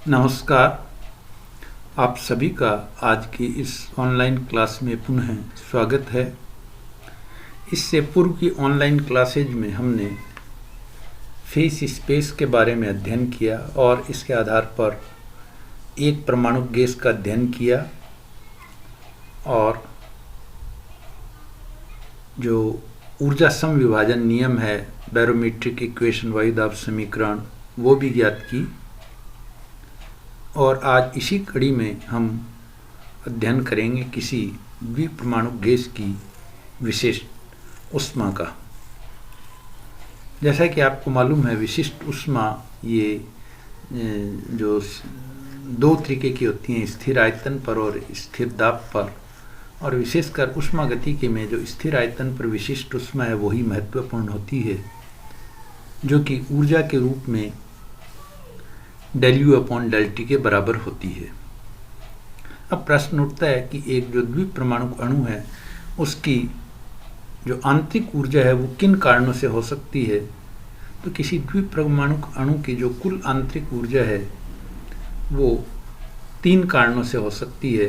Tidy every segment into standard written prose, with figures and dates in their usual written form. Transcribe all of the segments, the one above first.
नमस्कार। आप सभी का आज की इस ऑनलाइन क्लास में पुनः स्वागत है। इससे पूर्व की ऑनलाइन क्लासेज में हमने फेस स्पेस के बारे में अध्ययन किया और इसके आधार पर एक परमाणु गैस का अध्ययन किया और जो ऊर्जा समविभाजन नियम है, बैरोमीट्रिक इक्वेशन, वायु दाब समीकरण, वो भी ज्ञात की। और आज इसी कड़ी में हम अध्ययन करेंगे किसी द्विपरमाणु गैस की विशिष्ट ऊष्मा का। जैसा कि आपको मालूम है, विशिष्ट ऊष्मा ये जो दो तरीके की होती हैं, स्थिर आयतन पर और स्थिर दाब पर। और विशेषकर ऊष्मा गतिकी में जो स्थिर आयतन पर विशिष्ट ऊष्मा है वही महत्वपूर्ण होती है, जो कि ऊर्जा के रूप में ΔU/ΔT के बराबर होती है। अब प्रश्न उठता है कि एक जो द्विपरमाणु अणु है उसकी जो आंतरिक ऊर्जा है वो किन कारणों से हो सकती है। तो किसी द्विपरमाणु अणु की जो कुल आंतरिक ऊर्जा है वो 3 कारणों से हो सकती है।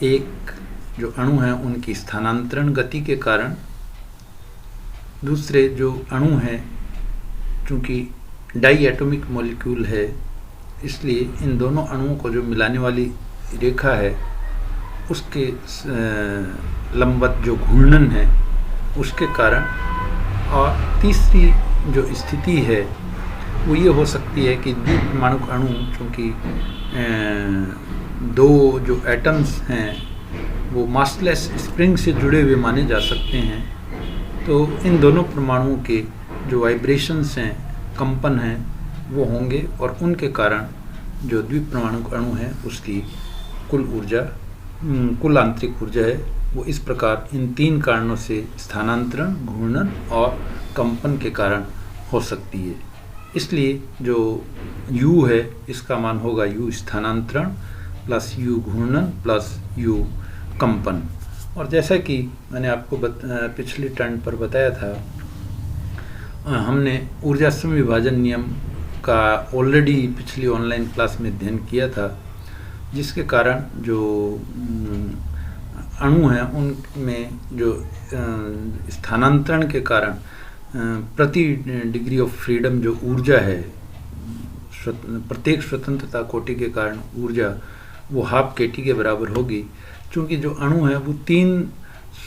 एक जो अणु है उनकी स्थानांतरण गति के कारण, दूसरे जो अणु हैं चूँकि डाई एटॉमिक मॉलिक्यूल है इसलिए इन दोनों अणुओं को जो मिलाने वाली रेखा है उसके लंबवत जो घूर्णन है उसके कारण, और तीसरी जो स्थिति है वो ये हो सकती है कि द्विपरमाणु अणु चूँकि दो जो एटम्स हैं वो मासलेस स्प्रिंग से जुड़े हुए माने जा सकते हैं, तो इन दोनों परमाणुओं के जो वाइब्रेशंस हैं, कंपन हैं, वो होंगे और उनके कारण जो द्विपरमाणु अणु है उसकी कुल आंतरिक ऊर्जा है वो इस प्रकार इन 3 कारणों से स्थानांतरण, घूर्णन और कंपन के कारण हो सकती है। इसलिए जो U है इसका मान होगा U स्थानांतरण प्लस U घूर्णन प्लस U कंपन। और जैसा कि मैंने आपको पिछली टर्न पर बताया था, हमने ऊर्जा समविभाजन नियम का ऑलरेडी पिछली ऑनलाइन क्लास में अध्ययन किया था, जिसके कारण जो अणु हैं उनमें जो स्थानांतरण के कारण प्रति डिग्री ऑफ फ्रीडम जो ऊर्जा है, प्रत्येक स्वतंत्रता कोटि के कारण ऊर्जा वो ½ kT के बराबर होगी। चूँकि जो अणु है वो 3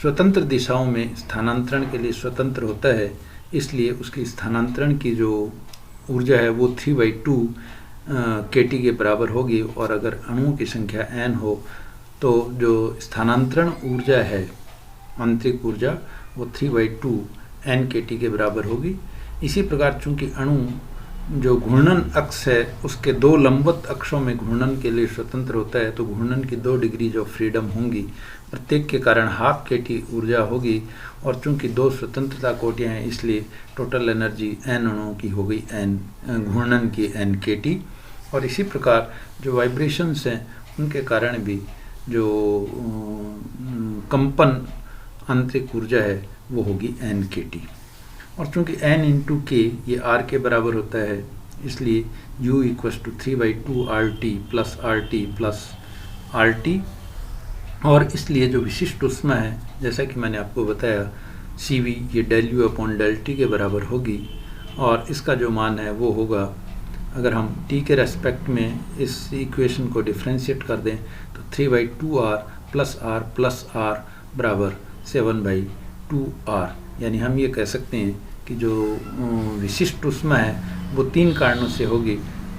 स्वतंत्र दिशाओं में स्थानांतरण के लिए स्वतंत्र होता है, इसलिए उसकी स्थानांतरण की जो ऊर्जा है वो 3/2 kT के बराबर होगी। और अगर अणुओं की संख्या n हो तो जो स्थानांतरण ऊर्जा है, आंतरिक ऊर्जा, वो 3/2 n kT के बराबर होगी। इसी प्रकार चूंकि अणु जो घूर्णन अक्ष है उसके 2 लंबवत अक्षों में घूर्णन के लिए स्वतंत्र होता है, तो घूर्णन की 2 डिग्री जो फ्रीडम होंगी प्रत्येक के कारण ½ kT ऊर्जा होगी। और चूंकि 2 स्वतंत्रता कोटियाँ हैं इसलिए टोटल एनर्जी n अणुओं की हो गई घूर्णन की n kT। और इसी प्रकार जो वाइब्रेशंस हैं उनके कारण भी जो कंपन आंतरिक ऊर्जा है वो होगी n kT। और चूंकि n × k ये r के बराबर होता है, इसलिए U = 3/2 RT + RT + RT। और इसलिए जो विशिष्ट ऊष्मा है, जैसा कि मैंने आपको बताया, CV ये ΔU/ΔT के बराबर होगी। और इसका जो मान है वो होगा, अगर हम t के रेस्पेक्ट में इस इक्वेशन को डिफ्रेंशिएट कर दें तो 3/2R + R + R बराबर 7/2R। यानी हम ये कह सकते हैं कि जो विशिष्ट ऊष्मा है वो 3 कारणों से होगी: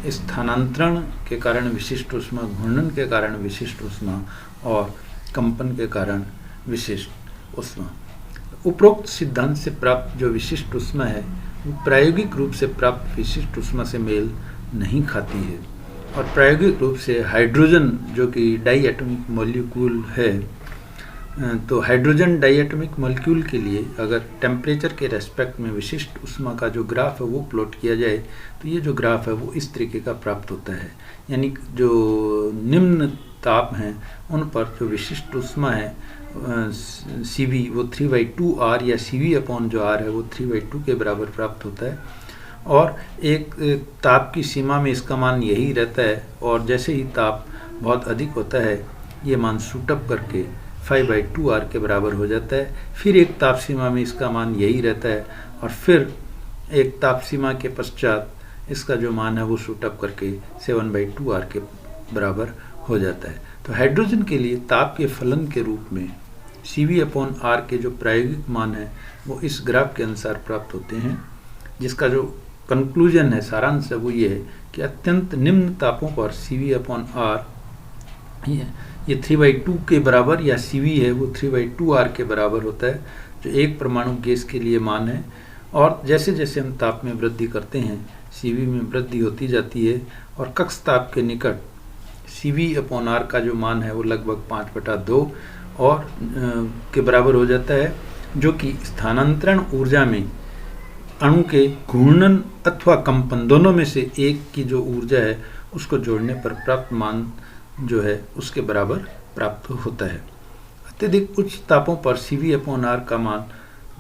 स्थानांतरण के कारण विशिष्ट ऊष्मा, घूर्णन के कारण विशिष्ट ऊष्मा और कंपन के कारण विशिष्ट ऊष्मा। उपरोक्त सिद्धांत से प्राप्त जो विशिष्ट ऊष्मा है वो प्रायोगिक रूप से प्राप्त विशिष्ट ऊष्मा से मेल नहीं खाती है। और प्रायोगिक रूप से हाइड्रोजन जो कि डाई एटॉमिक मॉलिक्यूल है, तो हाइड्रोजन डाई एटॉमिक मॉलिक्यूल के लिए अगर टेम्परेचर के रेस्पेक्ट में विशिष्ट ऊष्मा का जो ग्राफ है वो प्लॉट किया जाए तो ये जो ग्राफ है वो इस तरीके का प्राप्त होता है। यानी जो निम्न ताप हैं उन पर जो विशिष्ट ऊष्मा है CV वो 3/2R या CV/ जो R है वो 3/2 के बराबर प्राप्त होता है। और एक ताप की सीमा में इसका मान यही रहता है, और जैसे ही ताप बहुत अधिक होता है ये मान शूटअप करके 5/2R के बराबर हो जाता है। फिर एक ताप सीमा में इसका मान यही रहता है, और फिर एक ताप सीमा के पश्चात इसका जो मान है वो शूटअप करके 7/2R के बराबर हो जाता है। तो हाइड्रोजन के लिए ताप के फलन के रूप में CV/R के जो प्रायोगिक मान है वो इस ग्राफ के अनुसार प्राप्त होते हैं, जिसका जो कंक्लूजन है, सारांश है, वो ये है कि अत्यंत निम्न तापों पर CV/R ये 3/2 के बराबर, या CV है वो 3/2R के बराबर होता है, जो एक परमाणु गैस के लिए मान है। और जैसे जैसे हम ताप में वृद्धि करते हैं CV में वृद्धि होती जाती है, और कक्ष ताप के निकट CV/R का जो मान है वो लगभग 5/2 और के बराबर हो जाता है, जो कि स्थानांतरण ऊर्जा में अणु के घूर्णन अथवा कंपन दोनों में से एक की जो ऊर्जा है उसको जोड़ने पर प्राप्त मान जो है उसके बराबर प्राप्त होता है। अत्यधिक उच्च तापों पर CV/R का मान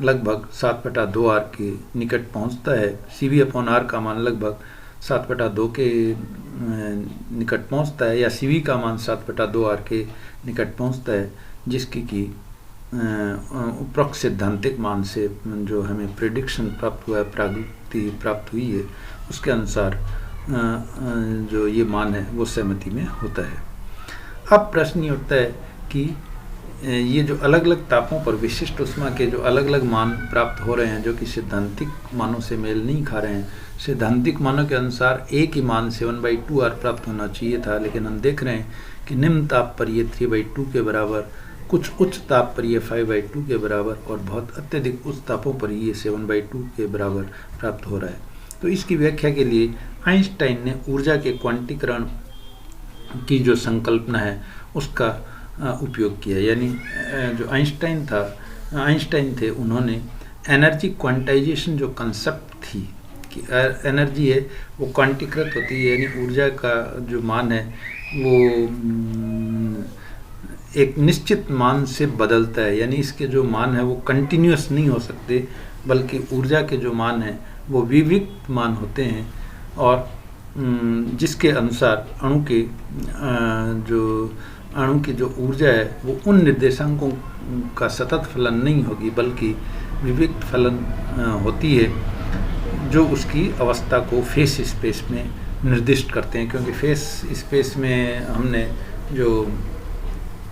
लगभग 7/2R के निकट पहुंचता है। CV/R का मान लगभग 7/2 के निकट पहुंचता है, या CV का मान 7/2R के निकट पहुंचता है, जिसकी कि उपरोक्त सैद्धांतिक मान से जो हमें प्रेडिक्शन प्राप्त हुआ है, प्रागुक्ति प्राप्त हुई है, उसके अनुसार जो ये मान है वो सहमति में होता है। अब प्रश्न ये उठता है कि ये जो अलग अलग तापों पर विशिष्ट ऊष्मा के जो अलग अलग मान प्राप्त हो रहे हैं, जो कि सैद्धांतिक मानों से मेल नहीं खा रहे हैं। सैद्धांतिक मानों के अनुसार एक ही मान 7/2R प्राप्त होना चाहिए था, लेकिन हम देख रहे हैं कि निम्न ताप पर ये 3/2 के बराबर, कुछ उच्च ताप पर ये 5/2 के बराबर, और बहुत अत्यधिक उच्च तापों पर ये 7/2 के बराबर प्राप्त हो रहा है। तो इसकी व्याख्या के लिए आइंस्टाइन ने ऊर्जा के क्वांटीकरण की जो संकल्पना है उसका उपयोग किया। यानी जो आइंस्टाइन थे, उन्होंने एनर्जी क्वांटाइजेशन जो कंसेप्ट थी कि एनर्जी है वो क्वांटीकृत होती है, यानी ऊर्जा का जो मान है वो एक निश्चित मान से बदलता है, यानी इसके जो मान है वो कंटिन्यूस नहीं हो सकते, बल्कि ऊर्जा के जो मान हैं वो विविक्त मान होते हैं, और जिसके अनुसार अणु की जो ऊर्जा है वो उन निर्देशांकों का सतत फलन नहीं होगी, बल्कि विविक्त फलन होती है, जो उसकी अवस्था को फेस स्पेस में निर्दिष्ट करते हैं। क्योंकि फेस स्पेस में हमने जो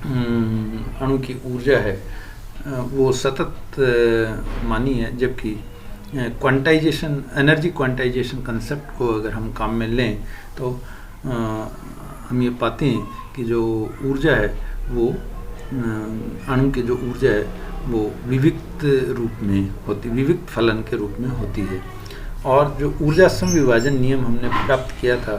अणु की ऊर्जा है वो सतत मानी है, जबकि क्वांटाइजेशन, एनर्जी क्वांटाइजेशन कंसेप्ट को अगर हम काम में लें तो हम ये पाते हैं कि जो ऊर्जा है वो अणु की जो ऊर्जा है वो विविक्त रूप में होती, विविक्त फलन के रूप में होती है। और जो ऊर्जा समविभाजन नियम हमने प्राप्त किया था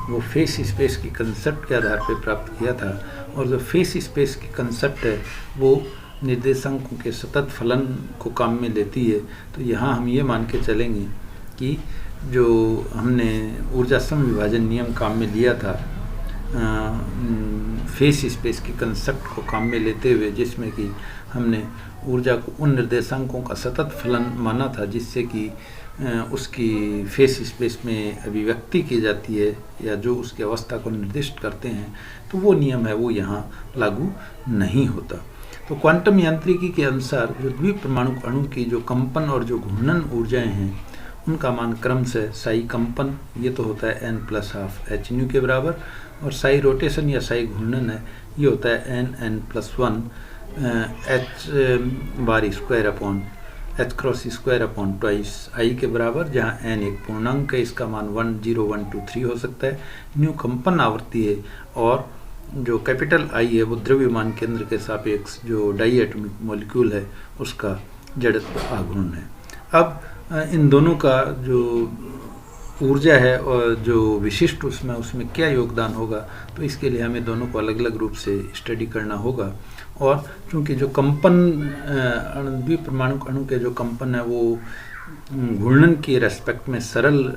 वो फेस स्पेस की कंसेप्ट के आधार पर प्राप्त किया था, और जो फेस स्पेस की कंसेप्ट है वो निर्देशांकों के सतत फलन को काम में लेती है। तो यहाँ हम ये मान के चलेंगे कि जो हमने ऊर्जा समविभाजन नियम काम में लिया था फेस स्पेस की कंसेप्ट को काम में लेते हुए, जिसमें कि हमने ऊर्जा को उन निर्देशांकों का सतत फलन माना था जिससे कि उसकी फेस स्पेस में अभिव्यक्ति की जाती है, या जो उसकी अवस्था को निर्दिष्ट करते हैं, तो वो नियम है वो यहाँ लागू नहीं होता। तो क्वांटम यांत्रिकी के अनुसार जो द्विपरमाणु अणु की जो कंपन और जो घूर्णन ऊर्जाएं हैं उनका मान क्रमशः साई कंपन, ये तो होता है n+12 h के बराबर, और साई रोटेशन या साई घूर्णन है ये होता है n+1 h² I के बराबर, जहाँ n एक पूर्णांक है, इसका मान 1 0 1 2 3 हो सकता है। न्यू कंपन आवृत्ति है, और जो कैपिटल I है वो द्रव्यमान केंद्र के सापेक्ष जो डाई एटॉमिक मॉलिक्यूल है उसका जड़त्व आघूर्ण है। अब इन दोनों का जो ऊर्जा है और जो विशिष्ट उसमें क्या योगदान होगा, तो इसके लिए हमें दोनों को अलग अलग रूप से स्टडी करना होगा। और चूँकि जो कंपन द्विपरमाणु अणु के जो कंपन है वो घूर्णन के रेस्पेक्ट में सरल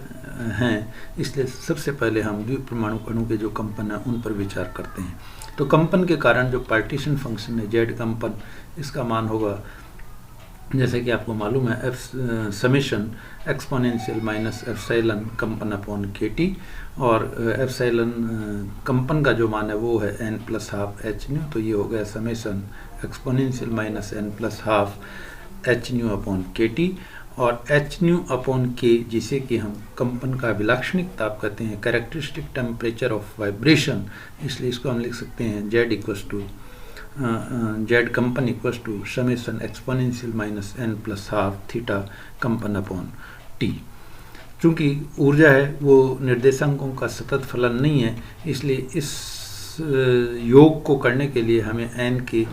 हैं, इसलिए सबसे पहले हम द्विपरमाणु अणु के जो कंपन है उन पर विचार करते हैं। तो कंपन के कारण जो पार्टीशन फंक्शन है जेड कंपन, इसका मान होगा जैसे कि आपको मालूम है F summation exponential minus epsilon कंपन अपॉन के टी, और एप्सिलॉन कंपन का जो मान है वो है n plus half H new, तो ये हो गया summation exponential minus n plus half H new upon k T, और एच न्यू अपॉन के जिसे कि हम कंपन का अभिलाक्षणिक ताप कहते हैं, कैरेक्टरिस्टिक टेम्परेचर ऑफ वाइब्रेशन, इसलिए इसको हम लिख सकते हैं जेड इक्वस टू जेड कंपन equals to summation exponential minus n plus half theta कंपन अपॉन टी। चूँकि ऊर्जा है वो निर्देशांकों का सतत फलन नहीं है, इसलिए इस योग को करने के लिए हमें n के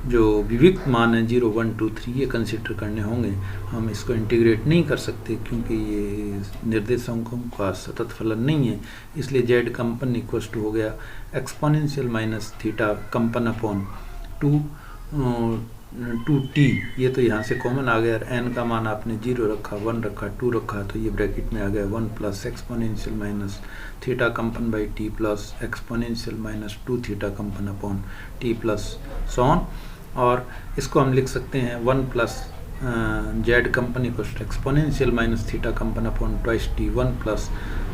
जो विविक्त मान है 0, 1, 2, 3 ये कंसिडर करने होंगे। हम इसको इंटीग्रेट नहीं कर सकते क्योंकि ये निर्देशांकों का सतत फलन नहीं है, इसलिए जेड कंपन इक्वस टू हो गया एक्सपोनेंशियल माइनस थीटा कंपन अपॉन 2t, ये तो यहाँ से कॉमन आ गया, n का मान आपने 0 रखा, 1 रखा, 2 रखा, तो ये ब्रैकेट में आ गया 1 प्लस एक्सपोनेंशियल माइनस थीटा कंपन by T plus exponential minus 2 theta कंपन अपॉन टी प्लस सॉन, और इसको हम लिख सकते हैं 1 प्लस जेड कंपन इक्वल एक्सपोनेंशियल माइनस थीटा कंपन upon twice T, 1 plus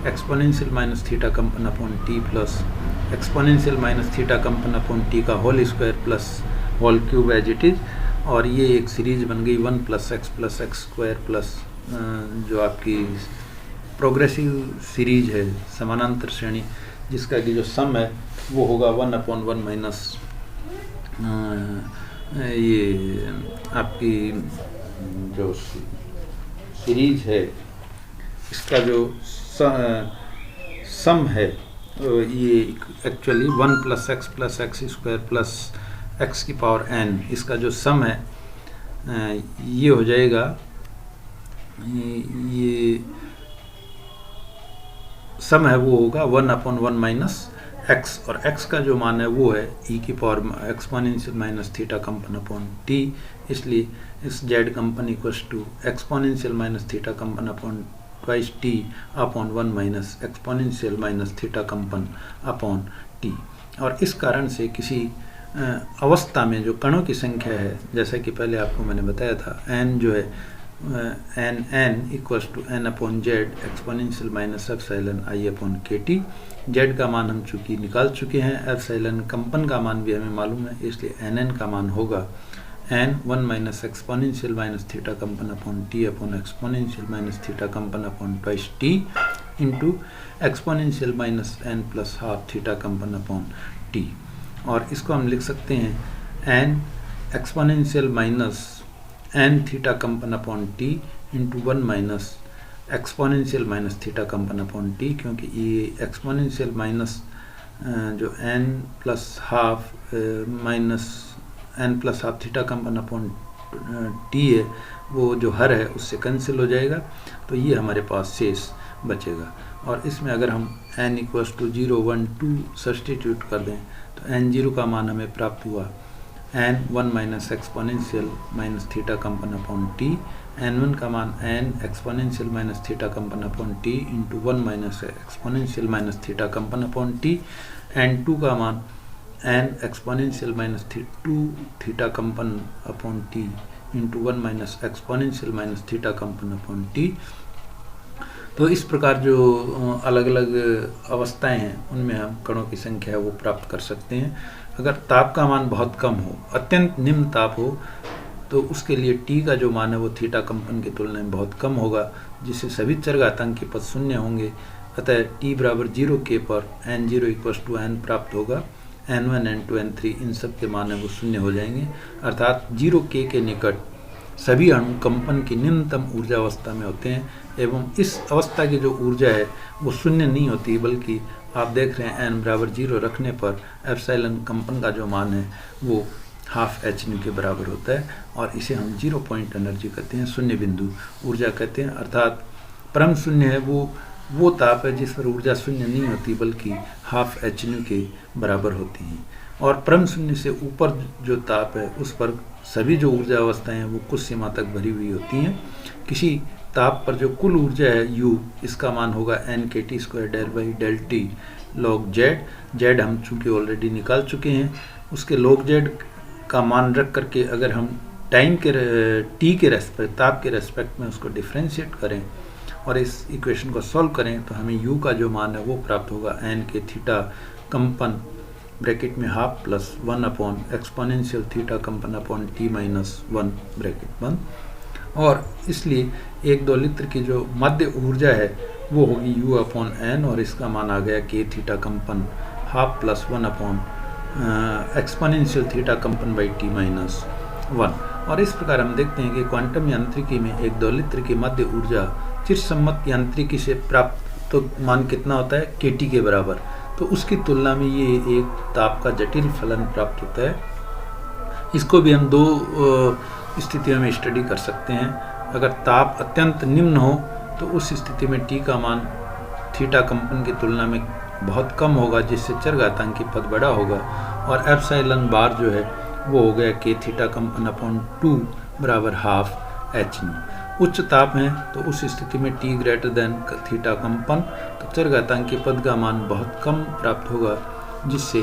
exponential minus theta कंपन upon T plus exponential minus theta कंपन अपॉन टी का whole square plus whole cube as it is, और ये एक सीरीज बन गई 1 प्लस एक्स स्क्वायर प्लस जो आपकी प्रोग्रेसिव सीरीज है समानांतर श्रेणी, जिसका कि जो सम है वो होगा 1/1 माइनस ये आपकी जो सीरीज है इसका जो सम है ये actually 1 plus x square plus x की पावर n, इसका जो सम है ये हो जाएगा, ये सम है वो होगा 1/1 माइनस x, और x का जो मान है वो है e की पावर एक्सपोनेंशियल माइनस थीटा कंपन अपॉन t, इसलिए इस जेड कंपन equals to exponential minus theta कंपन upon twice T upon 1 minus exponential minus theta कंपन अपॉन टी। और इस कारण से किसी अवस्था में जो कणों की संख्या है, जैसा कि पहले आपको मैंने बताया था, n जो है n equals to n upon Z exponential minus epsilon i upon k T. Z का मान हम चूँकि निकाल चुके हैं, एप्सिलॉन कंपन का मान भी हमें मालूम है, इसलिए nn का मान होगा n 1 minus exponential minus theta कंपन upon T upon exponential minus theta कंपन upon twice T into exponential minus n plus half theta कंपन अपॉन टी, और इसको हम लिख सकते हैं n exponential minus n theta कंपन upon T into 1 minus exponential minus theta कंपन अपॉन टी, क्योंकि ये एक्सपोनेंशियल माइनस जो n plus half minus n plus half theta कंपन अपॉन टी है वो जो हर है उससे कैंसिल हो जाएगा, तो ये हमारे पास शेष बचेगा। और इसमें अगर हम n इक्वल्स टू 0, 1, 2 सब्सटीट्यूट कर दें तो n0 का मान हमें प्राप्त हुआ n 1 minus exponential minus theta कंपन अपॉन टी, n1 का मान n एक्सपोनेंशियल माइनस थीटा कंपन upon T into 1 minus exponential minus theta कंपन अपॉन टी, n2 का मान n एक्सपोनेंशियल माइनस 2 थीटा कंपन upon T into 1 minus exponential minus theta कंपन upon T. तो इस प्रकार जो अलग अलग अवस्थाएं हैं उनमें हम कणों की संख्या वो प्राप्त कर सकते हैं। अगर ताप का मान बहुत कम हो, अत्यंत निम्न ताप हो, तो उसके लिए टी का जो मान है वो थीटा कंपन की तुलना में बहुत कम होगा, जिससे सभी चरघातांकी पद शून्य होंगे। अतः टी बराबर 0 के पर n0 इक्वल्स टू n प्राप्त होगा, n1, n2, n3 इन सब के मान है वो शून्य हो जाएंगे, अर्थात 0 के निकट सभी अणु कंपन की निम्नतम ऊर्जा अवस्था में होते हैं, एवं इस अवस्था की जो ऊर्जा है वो शून्य नहीं होती, बल्कि आप देख रहे हैं n बराबर 0 रखने पर एप्सिलॉन कंपन का जो मान है वो हाफ एच न्यू के बराबर होता है, और इसे हम 0 पॉइंट एनर्जी कहते हैं, शून्य बिंदु ऊर्जा कहते हैं। अर्थात परम शून्य है वो ताप है जिस पर ऊर्जा शून्य नहीं होती बल्कि हाफ एच न्यू के बराबर होती है, और परम शून्य से ऊपर जो ताप है उस पर सभी जो ऊर्जा अवस्थाएं हैं वो कुछ सीमा तक भरी हुई होती हैं। किसी ताप पर जो कुल ऊर्जा है U, इसका मान होगा n के T square del by del T log Z. Z हम चूँकि ऑलरेडी निकाल चुके हैं, उसके लॉग जेड का मान रख करके अगर हम टाइम के टी के रेस्पेक्ट, ताप के रेस्पेक्ट में उसको डिफ्रेंशिएट करें और इस इक्वेशन को सॉल्व करें तो हमें u का जो मान है वो प्राप्त होगा n के थीटा कंपन ब्रैकेट में half plus 1 upon exponential theta कंपन अपॉन t माइनस 1 ब्रैकेट बंद। और इसलिए 1-2 लित्र की जो मध्य ऊर्जा है वो होगी u अपॉन n और इसका मान आ गया k थीटा कंपन half plus 1 upon exponential theta कंपन बाई t माइनस 1। और इस प्रकार हम देखते हैं कि क्वांटम यांत्रिकी में 1-2 लित्र की मध्य ऊर्जा चिरसम्मत यांत्रिकी से प्राप्त तो मान कितना होता है kT के बराबर, तो उसकी तुलना में ये एक ताप का जटिल फलन प्राप्त होता है। इसको भी हम 2 स्थितियों में स्टडी कर सकते हैं। अगर ताप अत्यंत निम्न हो तो उस स्थिति में t का मान थीटा कंपन की तुलना में बहुत कम होगा जिससे चरघातांकी पद बड़ा होगा, और एप्सिलॉन बार जो है वो हो गया k थीटा कंपन अपॉन 2 बराबर हाफ h न्यू। उच्च ताप है तो उस स्थिति में t ग्रेटर देन थीटा कंपन, तो चरघातांकी पद का मान बहुत कम प्राप्त होगा जिससे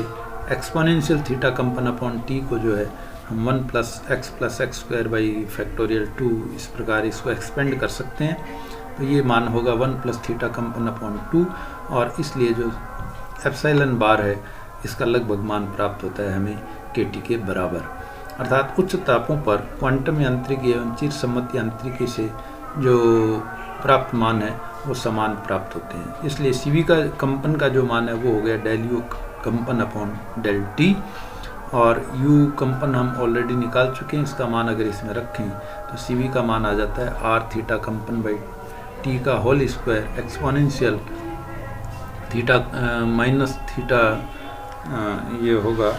एक्सपोनेंशियल थीटा कंपन अपॉन t को जो है हम 1 plus x square by factorial 2 इस प्रकार इसको एक्सपेंड कर सकते हैं। तो ये मान होगा 1 प्लस थीटा कंपन अपॉन 2, और इसलिए जो एप्सिलॉन बार है इसका लगभग मान प्राप्त होता है हमें kT के बराबर। अर्थात उच्च तापों पर क्वांटम यांत्रिकी एवं चिरसम्मत यांत्रिकी से जो प्राप्त मान है वो समान प्राप्त होते हैं। इसलिए CV का कंपन का जो मान है वो हो गया डेल U कंपन अपॉन डेल T, और U कंपन हम ऑलरेडी निकाल चुके हैं। इसका मान अगर इसमें रखें तो CV का मान आ जाता है R थीटा कंपन बाई T का whole square exponential theta minus theta, ये होगा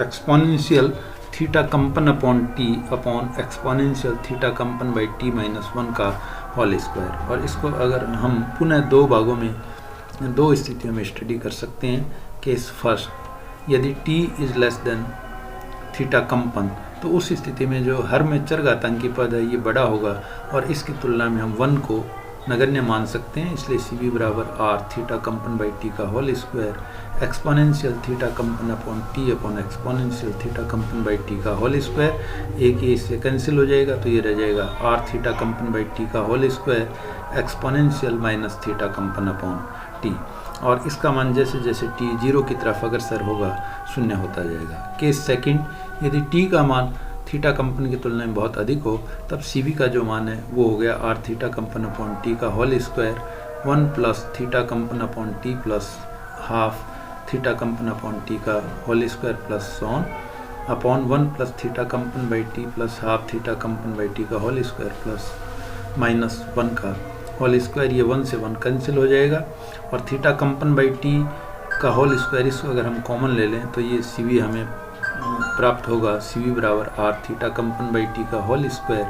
एक्सपोनेंशियल थीटा कंपन upon t upon exponential theta कंपन बाई t माइनस 1 का होल स्क्वायर। और इसको अगर हम पुनः 2 भागों में 2 स्थितियों में स्टडी कर सकते हैं। केस फर्स्ट, यदि t is less than theta कंपन तो उस स्थिति में जो हर में चरघातांकी पद है ये बड़ा होगा और इसकी तुलना में हम 1 को नगण्य मान सकते हैं। इसलिए CV बराबर R थीटा कंपन बाई t का होल स्क्वायर एक्सपोनेंशियल थीटा कंपन upon t upon exponential theta कंपन बाई t का होल स्क्वायर। एक ये इससे कैंसिल हो जाएगा तो ये रह जाएगा R थीटा कंपन बाई t का whole square exponential minus theta कंपन अपॉन t, और इसका मान जैसे जैसे t 0 की तरफ अग्रसर होगा 0 होता जाएगा। केस सेकंड, यदि t का मान थीटा कंपन की तुलना में बहुत अधिक हो तब CV का जो मान है वो हो गया R थीटा कंपन अपॉन t का होल स्क्वायर 1 प्लस थीटा कंपन upon t plus half theta कंपन अपॉन t का whole square plus so on upon 1 plus theta कंपन by t plus half theta कंपन बाई t का होल स्क्वायर प्लस माइनस 1 का whole square. ये 1 से 1 cancel हो जाएगा, और थीटा कंपन बाई t का होल स्क्वायर इसको अगर हम कॉमन ले लें तो ये CV हमें प्राप्त होगा CV बराबर R थीटा कंपन बाई t का होल स्क्वायर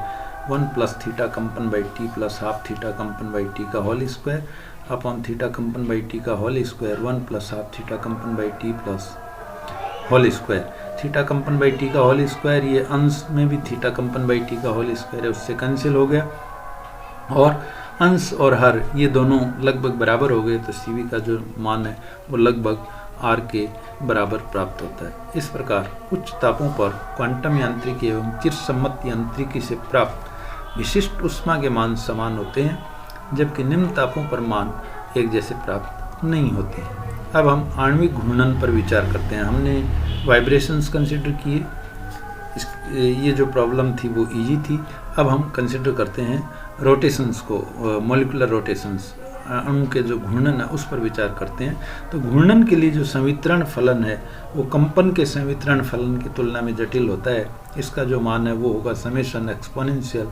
1 प्लस थीटा कंपन by t plus half theta कंपन बाई t का होल स्क्वायर अपॉन थीटा कंपन बाई t का whole square 1 plus half theta कंपन by t plus whole square. Theta कंपन by t का whole square ये अंश में भी थीटा कंपन बाई t का होल स्क्वायर है उससे कैंसिल हो गया, और अंश और हर ये दोनों लगभग बराबर हो गए तो CV का जो मान है वो लगभग R के बराबर प्राप्त होता है। इस प्रकार उच्च तापों पर क्वांटम यांत्रिकी एवं चिरसम्मत यांत्रिकी से प्राप्त विशिष्ट ऊष्मा के मान समान होते हैं, जबकि निम्न तापों पर मान एक जैसे प्राप्त नहीं होते हैं। अब हम आणविक घूर्णन पर विचार करते हैं। हमने वाइब्रेशंस कंसिडर किए, ये जो प्रॉब्लम थी वो इजी थी। अब हम कंसिडर करते हैं रोटेशंस को, मॉलिक्यूलर रोटेशंस, अणु के जो घूर्णन है उस पर विचार करते हैं। तो घूर्णन के लिए जो संवितरण फलन है वो कंपन के संवितरण फलन की तुलना में जटिल होता है। इसका जो मान है वो होगा summation exponential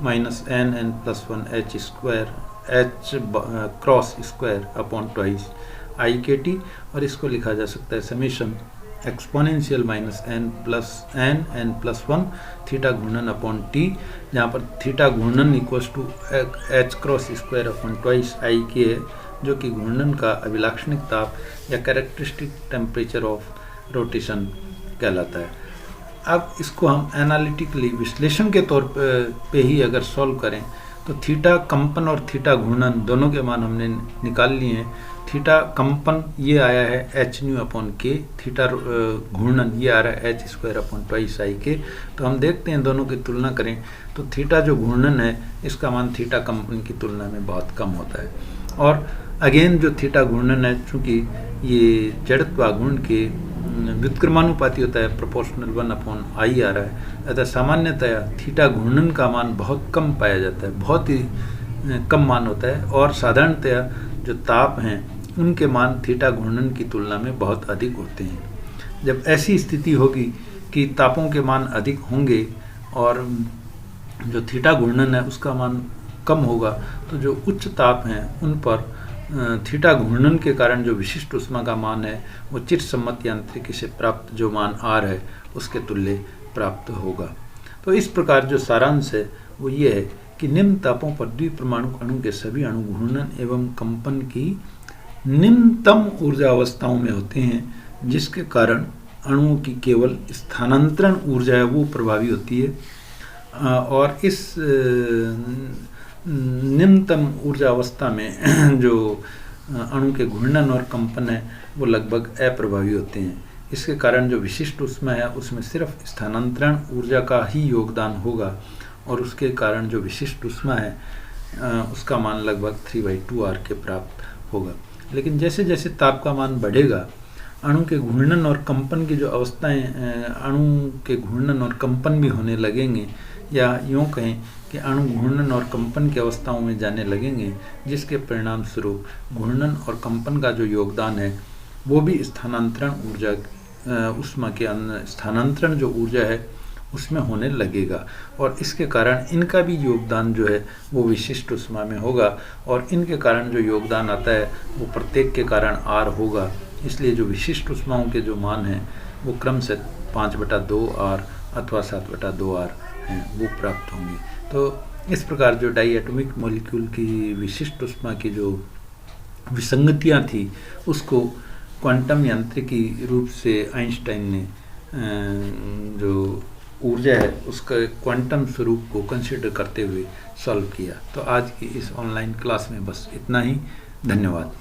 minus n plus 1 h square h cross square upon twice IKT, और इसको लिखा जा सकता है summation exponential minus n plus 1 theta घूर्णन अपॉन t, जहाँ पर थीटा घूर्णन equals to h cross square upon twice IK है, जो कि घूर्णन का अभिलाक्षणिक ताप या कैरेक्टरिस्टिक टेम्परेचर ऑफ रोटेशन कहलाता है। अब इसको हम एनालिटिकली विश्लेषण के तौर पे ही अगर सॉल्व करें तो थीटा कंपन और थीटा घूर्णन दोनों के मान हमने निकाल लिए हैं। थीटा कंपन ये आया है एच न्यू अपॉन के, थीटा घूर्णन ये आ रहा है H square upon twice I के। तो हम देखते हैं दोनों की तुलना करें तो थीटा जो घूर्णन है इसका मान थीटा कंपन की तुलना में बहुत कम होता है। और अगेन जो थीटा घूर्णन है, चूँकि ये जड़त्वाघूर्ण के व्युत्क्रमानुपाती होता है, प्रोपोर्शनल 1/i आ रहा है, अतः सामान्यतया थीटा घूर्णन का मान बहुत कम पाया जाता है, बहुत ही कम मान होता है। और साधारणतया जो ताप हैं उनके मान थीटा घूर्णन की तुलना में बहुत अधिक होते हैं। जब ऐसी स्थिति होगी कि तापों के मान अधिक होंगे और जो थीटा घूर्णन है उसका मान कम होगा, तो जो उच्च ताप हैं उन पर थीटा घूर्णन के कारण जो विशिष्ट ऊष्मा का मान है वो चिरसम्मत यांत्रिकी से प्राप्त जो मान आर है उसके तुल्य प्राप्त होगा। तो इस प्रकार जो सारांश है वो ये है कि निम्न तापों पर द्विपरमाणु अणु के सभी अणु घूर्णन एवं कंपन की निम्नतम ऊर्जा अवस्थाओं में होते हैं, जिसके कारण अणुओं की केवल स्थानांतरण ऊर्जा है वो प्रभावी होती है। और इस निम्नतम ऊर्जा अवस्था में जो अणु के घूर्णन और कंपन है वो लगभग अप्रभावी होते हैं। इसके कारण जो विशिष्ट ऊष्मा है उसमें सिर्फ स्थानांतरण ऊर्जा का ही योगदान होगा और उसके कारण जो विशिष्ट ऊष्मा है उसका मान लगभग 3/2r के प्राप्त होगा। लेकिन जैसे जैसे ताप का मान बढ़ेगा, अणु के घूर्णन और कंपन की जो अवस्थाएं, अणु के घूर्णन और कंपन भी होने लगेंगे, या यूँ कहें कि अणु घूर्णन और कंपन की अवस्थाओं में जाने लगेंगे, जिसके परिणाम स्वरूप घूर्णन और कंपन का जो योगदान है वो भी स्थानांतरण ऊर्जा, ऊष्मा के स्थानांतरण जो ऊर्जा है उसमें होने लगेगा। और इसके कारण इनका भी योगदान जो है वो विशिष्ट ऊष्मा में होगा और इनके कारण जो योगदान आता है वो प्रत्येक के कारण आर होगा। इसलिए जो विशिष्ट ऊष्माओं के जो मान हैं वो क्रम से 5/2r अथवा 7/2r हैं वो प्राप्त होंगे। तो इस प्रकार जो डाई एटॉमिक मॉलिक्यूल की विशिष्ट ऊष्मा की जो विसंगतियाँ थी उसको क्वांटम यांत्रिकी रूप से आइंस्टाइन ने जो ऊर्जा है उसका क्वांटम स्वरूप को कंसिडर करते हुए सॉल्व किया। तो आज की इस ऑनलाइन क्लास में बस इतना ही। धन्यवाद।